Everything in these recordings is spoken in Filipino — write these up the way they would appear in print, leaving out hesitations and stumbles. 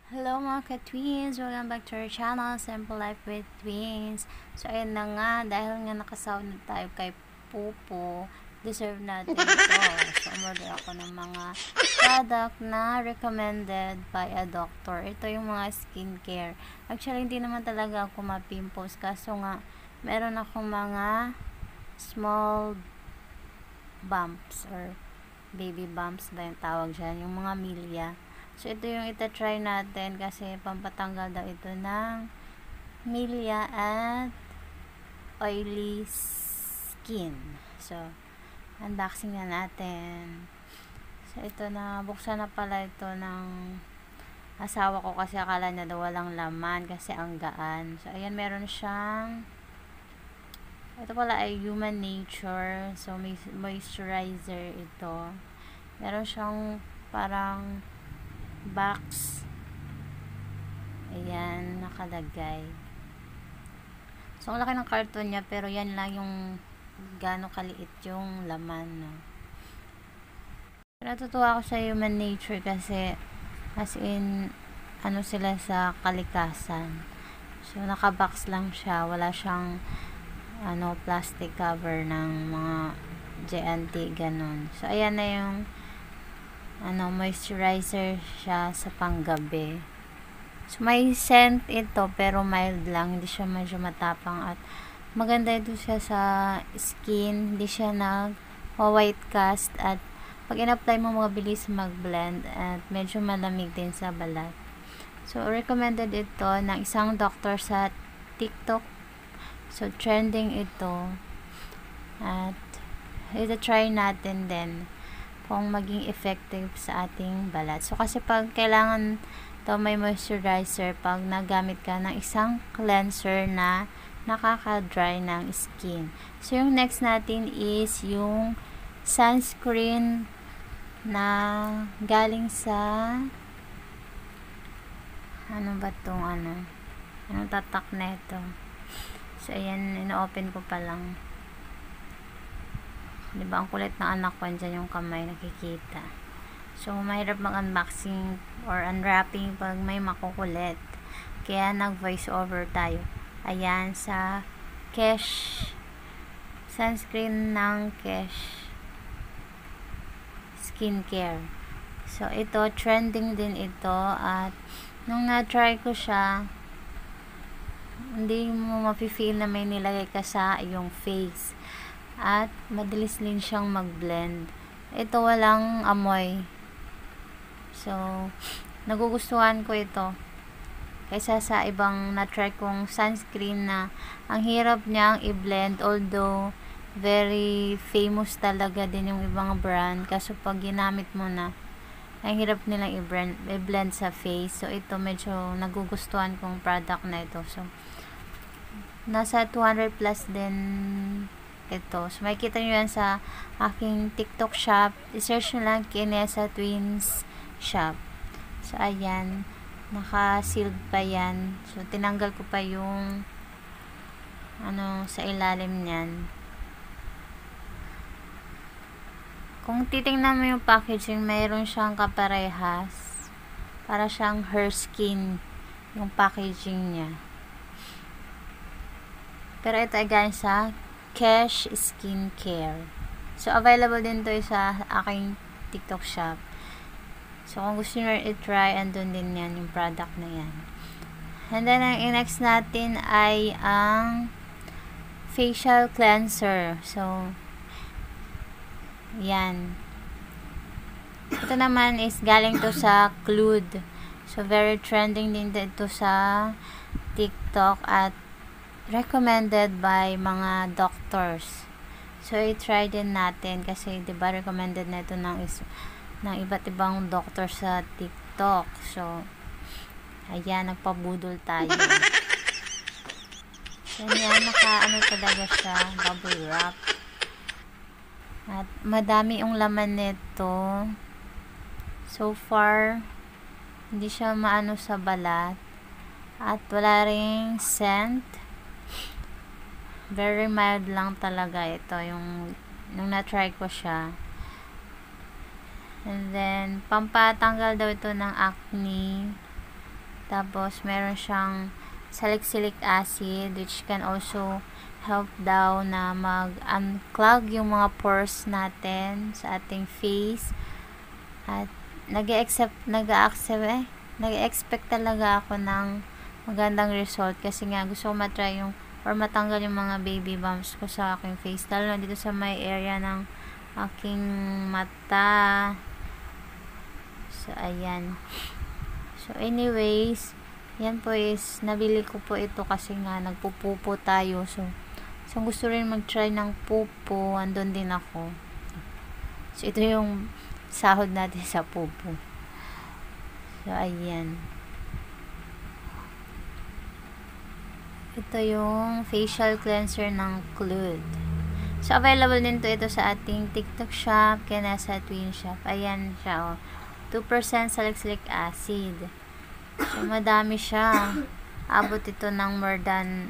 Hello mga ka-twins! Welcome back to our channel, Simple Life with Twins. So, ayun na nga, dahil nga nakasound na tayo kay Pupo, deserve natin ito. So, umorder ako ng mga product na recommended by a doctor. Ito yung mga skincare. Actually, hindi naman talaga ako ma-pimples, kaso nga, meron akong mga small bumps or baby bumps ba yung tawag dyan, yung mga milya. So, ito yung ita-try natin kasi pampatanggal daw ito ng milya at oily skin. So, unboxing na natin. So, ito na, buksan na pala ito ng asawa ko kasi akala niya daw walang laman kasi ang gaan. So, ayan, meron siyang ito pala ay Human Nature. So, may moisturizer ito. Meron siyang parang box. Ayan, nakalagay. So, ang laki ng karton niya, pero yan lang yung gaano kaliit yung laman, no? Natutuwa ako sa Human Nature kasi as in, ano sila sa kalikasan. So, nakabox lang siya. Wala siyang plastic cover ng mga JNT, ganun. So, ayan na yung moisturizer siya sa panggabi. So, may scent ito, pero mild lang. Hindi siya medyo matapang at maganda ito siya sa skin. Hindi siya white cast at pag in-apply mo, mabilis mag-blend at medyo malamig din sa balat. So, recommended ito ng isang doctor sa TikTok. So, trending ito. At ito-try natin din kung maging effective sa ating balat. So, kasi pag kailangan to may moisturizer, pag nagamit ka ng isang cleanser na nakaka-dry ng skin. So, yung next natin is yung sunscreen na galing sa anong tatak na ito. So, ayan, ino-open ko pa lang. Diba, ang kulit ng anak ko, andyan yung kamay, nakikita. So, mahirap mag-unboxing or unwrapping pag may makukulit. Kaya, nag-voice over tayo. Ayan, sa Kesh, sunscreen ng Kesh Skincare. So, ito, trending din ito. At, nung na-try ko siya, hindi mo mafe-feel na may nilagay ka sa iyong face. At madalis din siyang mag-blend. Ito walang amoy. So, nagugustuhan ko ito. Kaysa sa ibang na-try kong sunscreen na ang hirap niyang i-blend, although very famous talaga din yung ibang brand. Kaso pag ginamit mo na, ang hirap nilang i-blend sa face. So, ito medyo nagugustuhan kong product na ito. So, nasa 200 plus din ito. So, makikita nyo yan sa aking TikTok shop. I-search nyo lang Kinesa Twins shop. So, ayan. Naka-sealed pa yan. So, tinanggal ko pa yung sa ilalim niyan. Kung titingnan mo yung packaging, mayroon siyang kaparehas. Para siyang Her Skin yung packaging niya. Pero ito ay galing sa Kesh Skincare. So, available din to sa aking TikTok shop. So, kung gusto nyo i-try, andun din yan, yung product na yan. And then, ang next natin ay ang facial cleanser. So, yan. Ito naman is galing to sa Clued. So, very trending din ito sa TikTok at recommended by mga doctors. So, i-try din natin kasi 'di ba recommended na ito ng iba't ibang doctor sa TikTok. So, ayan, nagpabudol tayo. So, yan, talaga siya, bubble wrap. At madami yung laman nito. So far, hindi siya maano sa balat. At wala ring scent. Very mild lang talaga ito nung na-try ko siya. And then pampatanggal daw ito ng acne Tapos, meron siyang salicylic acid, which can also help daw na mag-unclog yung mga pores natin sa ating face. At, nag-expect talaga ako ng magandang result kasi nga gusto ko matry yung or matanggal yung mga baby bumps ko sa aking face, lalo na dito sa may area ng aking mata. So, ayan. So, anyways, yan po is, nabili ko po ito kasi nga, nagpupupo tayo. So gusto rin mag-try ng pupo, andun din ako. So, ito yung sahod natin sa pupo. So, ayan. Ito yung facial cleanser ng Clued. So, available din ito sa ating TikTok shop, kaya nasa Twin shop. Ayan siya, 2% salicylic acid. So, madami siya. Abot ito ng more than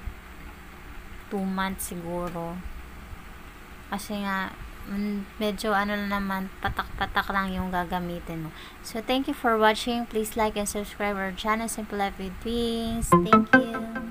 2 months siguro. Kasi nga, medyo naman, patak-patak lang yung gagamitin mo. So, thank you for watching. Please like and subscribe our channel, Simple Life with Twins. Thank you.